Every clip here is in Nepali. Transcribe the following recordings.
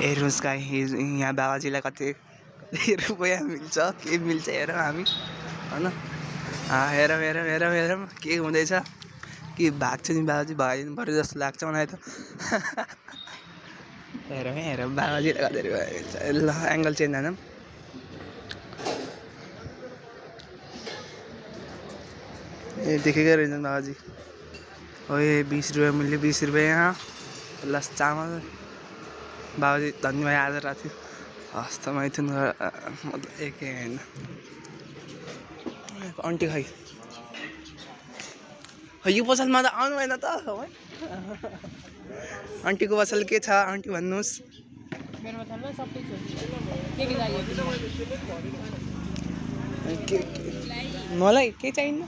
हेर्नुहोस् गाई यहाँ बाबाजीलाई कति रुपियाँ मिल्छ के मिल्छ हेरौँ हामी होइन हेरौँ हेरौँ हेरौँ हेरौँ के हुँदैछ कि भाग्छ नि बाबाजी भइदिनु पऱ्यो जस्तो लाग्छ मलाई त हेरौँ हेरौँ बाबाजीलाई कति रुपियाँ मिल्छ ल एङ्गल चेन्ज हानौँ ए देखेकै रहेछन् बाबाजी हो 20 रुपियाँ मिल्यो 20 रुपियाँ प्लस चामल बाबाजी धन्यवाद आज राति हस्त मैथुन मतलब एकै होइन आन्टी खै यो पसलमा त आउनु भएन त आन्टीको पसल के छ आन्टी भन्नुहोस् मलाई के चाहिन्न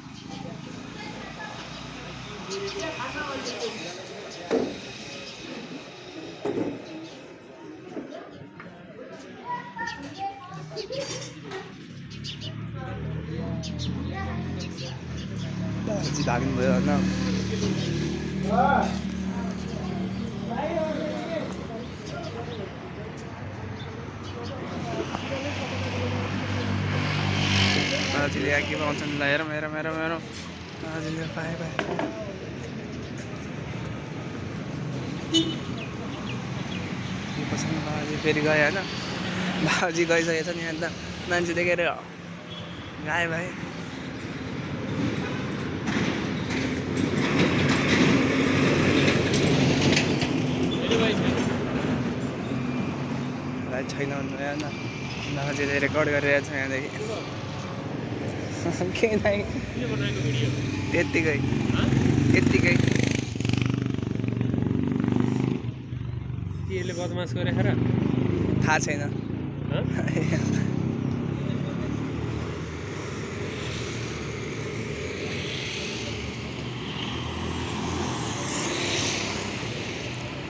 बाबाजी भाग्नु भयो होइन बाबाजीले यहाँ के पाउँछन् ल हेरौँ हेरौँ हेरौँ हेरौँ बाबाजीले पाए पाए यो पसलमा बाबाजी फेरि गयो होइन बाबाजी गइसकेछ नि यहाँ त मान्छे देखेर गाए भाइ भाइ छैन भन्नु होइन बाबाजीले रेकर्ड गरिरहेको छ यहाँदेखि के नै त्यत्तिकै त्यत्तिकै केले बदमास गरे र थाहा छैन